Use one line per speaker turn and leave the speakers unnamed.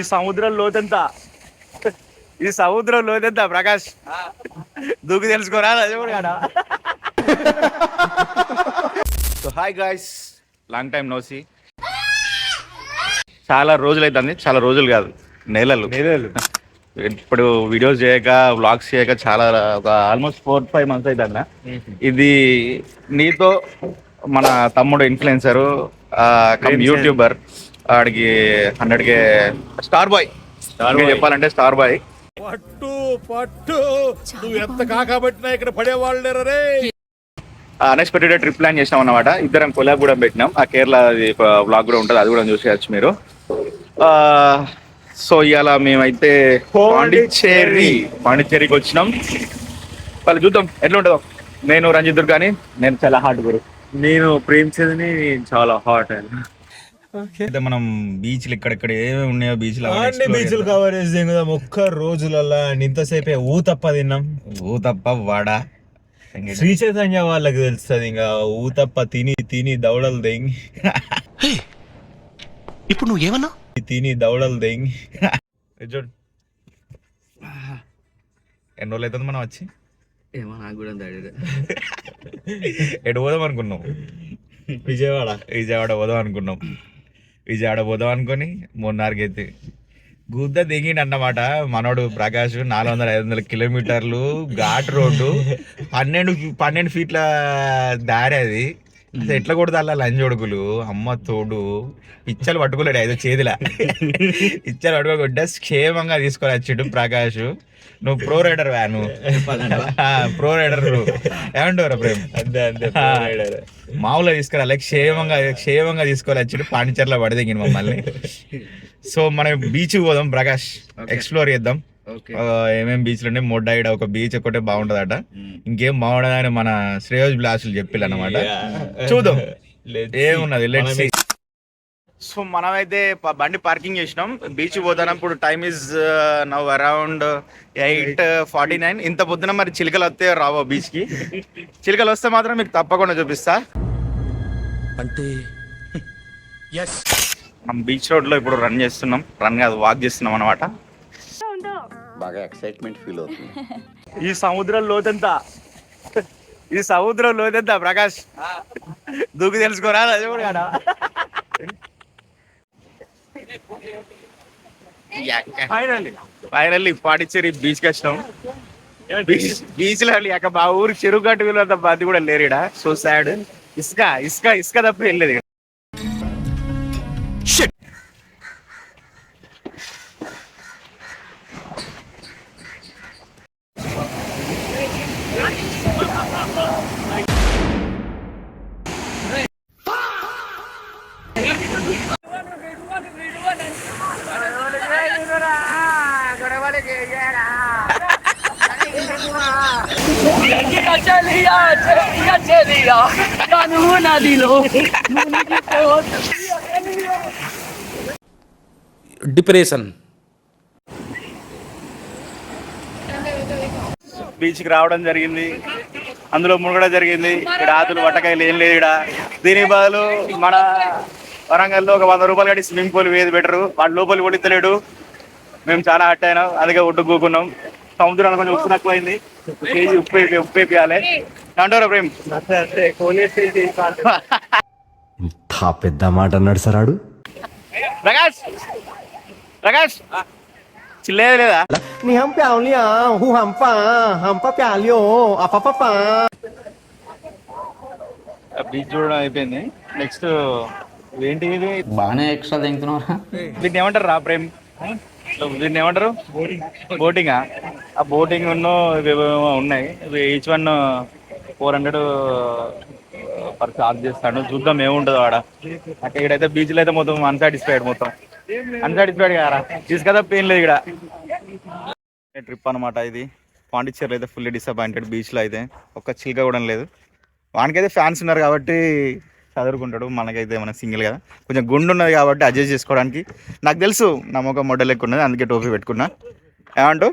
ఈ సముద్రం లోతెంత ప్రకాష్ దూకి తెలుసుకోరా అదే కూడా. So hi guys, long time no see. చాలా రోజులు అవుతుంది, చాలా రోజులు కాదు నెలలు. ఇప్పుడు వీడియోస్ చేయక వ్లాగ్స్ చేయక చాలా ఒక ఆల్మోస్ట్ 4-5 months అవుతుందా. ఇది నీతో మన తమ్ముడు ఇన్ఫ్లుయెన్సరు యూట్యూబర్, ఆడికి 100K స్టార్ బాయ్ చెప్పాలంటే స్టార్ బాయ్.
పట్టు పట్టు నువ్వు ఎంత కాకబట్టినా ఇక్కడ పడేవాళ్ళు రే.
అన్ఎక్స్పెక్టెడ్ ట్రిప్ ప్లాన్ చేసినాం అన్నమాట. ఇద్దరం కొలాబ్ కూడా పెట్టినాం. ఆ కేరళ వ్లాగ్ కూడా ఉంటుంది, అది కూడా చూసేయచ్చు మీరు. సో ఇవాళ మేమైతే పాండిచ్చేరికి వచ్చినాం. వాళ్ళు చూద్దాం ఎట్లా ఉంటుందో. నేను రంజిత్ దుర్గాని, నేను చాలా హాట్ గురు.
నేను ప్రేమించేది చాలా హాట్.
అయితే మనం బీచ్లు ఇక్కడెక్కడ ఏమేమి ఉన్నాయో
బీచ్లు కవర్ చేసాం కదా ఒక్క రోజులల్లా. ఇంతసేపే ఊతప్ప తిన్నాం.
ఊతప్ప వడ
శ్రీ చైతన్య వాళ్ళకి తెలుస్తుంది. ఇంకా ఊతప్ప తిని తిని దవడలు దెంగి.
ఇప్పుడు నువ్వు ఏమన్నా
తిని దవడలు దెంగి చూడు.
ఎన్ని రోజులు అవుతుంది మనం వచ్చి?
ఏమో నాకు కూడా
ఎటు పోదాం అనుకున్నాం? విజయవాడ పోదాం అనుకున్నాం. విజయవాడ పోదాం అనుకొని 3.5 అయితే గుద్ద దిగిండి అన్నమాట మనోడు ప్రకాష్. 400-500 కిలోమీటర్లు ఘాట్ రోడ్డు, 12 ఫీట్ల దారి. అది అసలు ఎట్లా కొడుతా అలా లంజొడుకులు అమ్మ తోడు. పిచ్చలు పట్టుకోలేడు, ఐదో చేతిలా పిచ్చలు పట్టుకోకుండా క్షేమంగా తీసుకొని వచ్చిండు ప్రకాష్. నువ్వు ప్రో రైడర్ వా, నువ్వు ప్రో రైడర్. ఏమంటావురా ప్రేమ్? మామూలుగా తీసుకురా, క్షేమంగా తీసుకోవాలి వచ్చిండు. పాండిచేరిలో పడిదింగింది మమ్మల్ని. సో మనం బీచ్ పోదాం ప్రకాష్, ఎక్స్ప్లోర్ చేద్దాం. ఏమేమి బీచ్లు ఉన్నాయి. మొడ్డాయిడ ఒక బీచ్ ఒకటే బాగుంటదట, ఇంకేం బాగుండదని మన శ్రేయోజ్ బ్లాస్టులు చెప్పిల్లు అన్నమాట. చూద్దాం ఏమున్నది, లెట్స్ సీ. సో మనమైతే బండి పార్కింగ్ చేసినాం, బీచ్ పోతాం. ఇప్పుడు టైమ్ ఈజ్ నవ్ అరౌండ్ 8:49. ఇంత పొద్దున మరి చిలుకలు వస్తే రావో బీచ్కి. చిలుకలు వస్తే మాత్రం మీకు తప్పకుండా చూపిస్తా.
అంటే
మనం బీచ్ రోడ్ లో ఇప్పుడు రన్ కాదు వాక్ చేస్తున్నాం అనమాట.
బాగా ఎక్సైట్మెంట్ ఫీల్ అవుతుంది.
ఈ సముద్రం లోతెంత ప్రకాష్ దూకి తెలుసుకోరా అదే కూడా. ఫైనల్లీ పాండిచ్చేరి బీచ్ కి వచ్చినాం. బీచ్ లో మా ఊరు చెరువు గట్టు వీళ్ళంత అది కూడా లేరు ఇక్కడ. So sad. ఇసుక తప్ప వెళ్ళలేదు.
డిప్రెషన్.
బీచ్ కి రావడం జరిగింది, అందులో మునగడం జరిగింది. ఇక్కడ ఆతులు వట్టకాయలు ఏం లేదు ఇక్కడ. దీని బదులు మన వరంగల్లో ఒక 100 రూపాయలు కట్టి స్విమ్మింగ్ పూల్ వేది బెటరు. వాడు లోపలి కొడితలేడు. మేము చాలా హట్ అయినాం, అందుకే ఒడ్డు కూకున్నాం. సముద్రానికి కొంచెం ఉప్పు తక్కువైంది, కేజీ ఉప్పు వేపియాలి అంటారా ప్రేమ్?
పెద్ద మాట అన్నాడు సార్ ఆడు.
ప్రకాష్ చిల్లేదు లేదా? బీచ్ చూడడం అయిపోయింది. నెక్స్ట్ ఏంటి ఇది?
బాగానే ఎక్స్ట్రా తింటున్నారా?
దీన్ని ఏమంటారు రా ప్రేమ్? దీన్ని ఏమంటారు? బోటింగా? ఆ బోటింగ్ ఉన్నాయి. ఈచ్ వన్ 400 పర్ చార్జ్ చేస్తాడు. చూద్దాం ఏముంటుందో ఆడ. అక్కడ ఇక్కడైతే బీచ్లో అయితే మొత్తం అన్సాటిస్ఫైడ్ కదా. తీసుకదా పెయిన్ లేదు ఇక్కడ. ట్రిప్ అనమాట ఇది. పాండిచ్చేరిలో అయితే ఫుల్లీ డిసప్పాయింటెడ్. బీచ్లో అయితే ఒక్క చిల్క కూడా లేదు. వానికైతే ఫ్యాన్స్ ఉన్నారు కాబట్టి చదువుకుంటాడు, మనకైతే మన సింగిల్ కదా. కొంచెం గుండు ఉన్నది కాబట్టి అడ్జస్ట్ చేసుకోవడానికి. నాకు తెలుసు నా మొక్క మొడ్డ లెక్క ఉన్నది, అందుకే టోపీ పెట్టుకున్నా. ఏమంటావు?